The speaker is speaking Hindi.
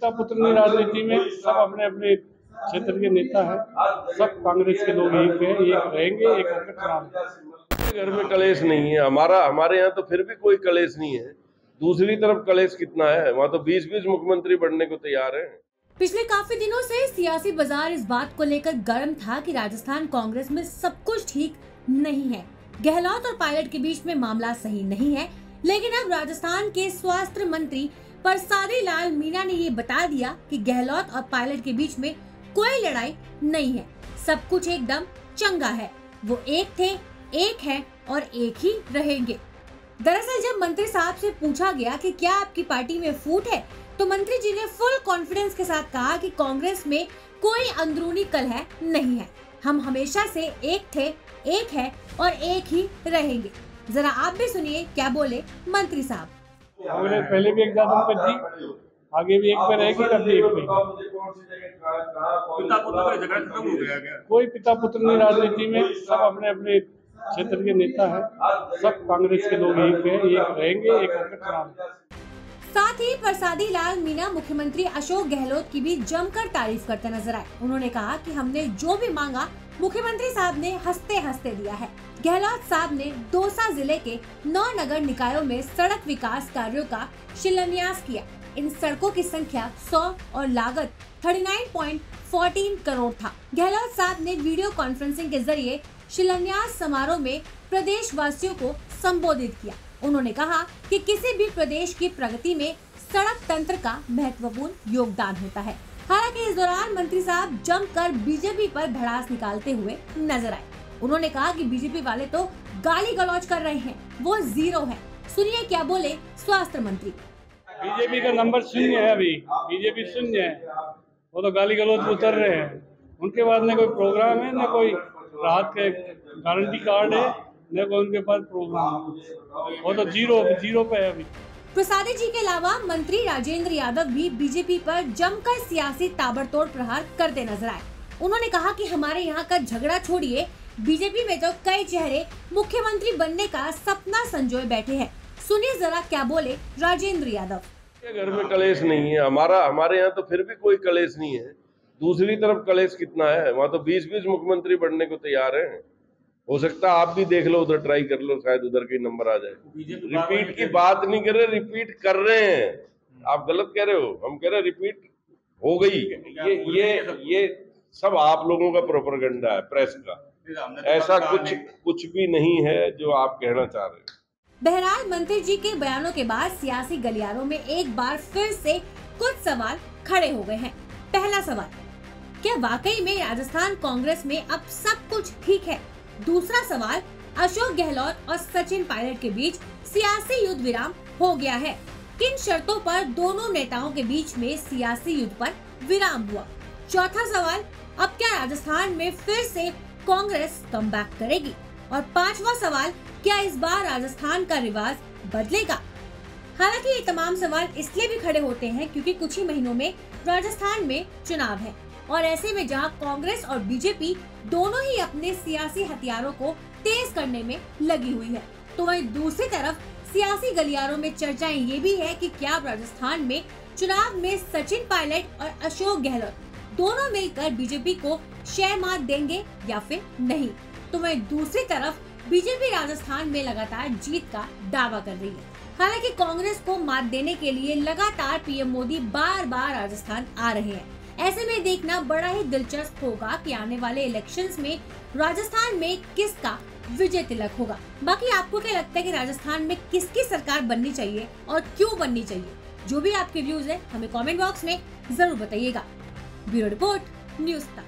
पिता पुत्र राजनीति में सब अपने अपने क्षेत्र के नेता है, सब कांग्रेस के लोग एक है, एक रहेंगे, एक होकर चुनाव। घर में कलेश नहीं है, हमारे यहाँ तो फिर भी कोई कलेश नहीं है। दूसरी तरफ कलेश कितना है, वहाँ तो 20-20 मुख्यमंत्री बनने को तैयार हैं। पिछले काफी दिनों से सियासी बाजार इस बात को लेकर गर्म था कि राजस्थान कांग्रेस में सब कुछ ठीक नहीं है, गहलोत और पायलट के बीच में मामला सही नहीं है। लेकिन अब राजस्थान के स्वास्थ्य मंत्री परसादी लाल मीणा ने ये बता दिया कि गहलोत और पायलट के बीच में कोई लड़ाई नहीं है, सब कुछ एकदम चंगा है। वो एक थे, एक है और एक ही रहेंगे। दरअसल जब मंत्री साहब से पूछा गया कि क्या आपकी पार्टी में फूट है, तो मंत्री जी ने फुल कॉन्फिडेंस के साथ कहा कि कांग्रेस में कोई अंदरूनी कलह नहीं है, हम हमेशा से एक थे, एक है और एक ही रहेंगे। जरा आप भी सुनिए क्या बोले मंत्री साहब। कांग्रेस पहले भी एक ज्यादा पे थी, आगे भी एक पे रहेगी, तब भी एक पे। पिता पुत्र का झगड़ा खत्म हो गया क्या? कोई पिता पुत्र राजनीति में सब अपने अपने क्षेत्र के नेता है, सब कांग्रेस के लोग एक है, एक रहेंगे, एक होकर चुनाव। साथ ही परसादी लाल मीणा मुख्यमंत्री अशोक गहलोत की भी जमकर तारीफ करते नजर आए। उन्होंने कहा कि हमने जो भी मांगा मुख्यमंत्री साहब ने हंसते हंसते दिया है। गहलोत साहब ने दौसा जिले के 9 नगर निकायों में सड़क विकास कार्यों का शिलान्यास किया। इन सड़कों की संख्या 100 और लागत 39.14 करोड़ था। गहलोत साहब ने वीडियो कॉन्फ्रेंसिंग के जरिए शिलान्यास समारोह में प्रदेश वासियों को संबोधित किया। उन्होंने कहा कि किसी भी प्रदेश की प्रगति में सड़क तंत्र का महत्वपूर्ण योगदान होता है। हालांकि इस दौरान मंत्री साहब जमकर बीजेपी पर भड़ास निकालते हुए नजर आए। उन्होंने कहा कि बीजेपी वाले तो गाली गलौज कर रहे हैं, वो जीरो है। सुनिए क्या बोले स्वास्थ्य मंत्री। बीजेपी का नंबर 0 है, अभी बीजेपी 0 है, वो तो गाली गलौज उतर रहे हैं। उनके पास न कोई प्रोग्राम है, न कोई राहत के गारंटी कार्ड है, न कोई उनके पास प्रोग्राम है, वो तो जीरो पे है अभी। प्रसादी जी के अलावा मंत्री राजेंद्र यादव भी बीजेपी पर जमकर सियासी ताबड़तोड़ प्रहार करते नजर आए। उन्होंने कहा कि हमारे यहाँ का झगड़ा छोड़िए, बीजेपी में तो कई चेहरे मुख्यमंत्री बनने का सपना संजोए बैठे हैं। सुनिए जरा क्या बोले राजेंद्र यादव। घर में कलेश नहीं है, हमारे यहाँ तो फिर भी कोई कलेश नहीं है। दूसरी तरफ कलेश कितना है, वहाँ तो 20-20 मुख्यमंत्री बनने को तैयार हैं। हो सकता है आप भी देख लो, उधर ट्राई कर लो, शायद उधर के नंबर आ जाए। रिपीट की बात नहीं कर रहे, रिपीट कर रहे हैं। आप गलत कह रहे हो, हम कह रहे हैं रिपीट हो गई। ये सब आप लोगों का प्रोपेगेंडा है, प्रेस का। ऐसा कुछ भी नहीं है जो आप कहना चाह रहे हैं। बहरहाल मंत्री जी के बयानों के बाद सियासी गलियारों में एक बार फिर से कुछ सवाल खड़े हो गए हैं। पहला सवाल, क्या वाकई में राजस्थान कांग्रेस में अब सब कुछ ठीक है? दूसरा सवाल, अशोक गहलोत और सचिन पायलट के बीच सियासी युद्ध विराम हो गया है? किन शर्तों पर दोनों नेताओं के बीच में सियासी युद्ध पर विराम हुआ? चौथा सवाल, अब क्या राजस्थान में फिर से कांग्रेस कमबैक करेगी? और पांचवा सवाल, क्या इस बार राजस्थान का रिवाज बदलेगा? हालांकि ये तमाम सवाल इसलिए भी खड़े होते हैं क्योंकि कुछ ही महीनों में राजस्थान में चुनाव है और ऐसे में जहां कांग्रेस और बीजेपी दोनों ही अपने सियासी हथियारों को तेज करने में लगी हुई है, तो वहीं दूसरी तरफ सियासी गलियारों में चर्चाएं ये भी है कि क्या राजस्थान में चुनाव में सचिन पायलट और अशोक गहलोत दोनों मिलकर बीजेपी को शह मात देंगे या फिर नहीं। तो वहीं दूसरी तरफ बीजेपी राजस्थान में लगातार जीत का दावा कर रही है। हालांकि कांग्रेस को मात देने के लिए लगातार पीएम मोदी बार बार राजस्थान आ रहे हैं। ऐसे में देखना बड़ा ही दिलचस्प होगा कि आने वाले इलेक्शंस में राजस्थान में किसका विजय तिलक होगा। बाकी आपको क्या लगता है कि राजस्थान में किसकी सरकार बननी चाहिए और क्यों बननी चाहिए? जो भी आपके व्यूज है हमें कमेंट बॉक्स में जरूर बताइएगा। ब्यूरो रिपोर्ट, न्यूज़ तक।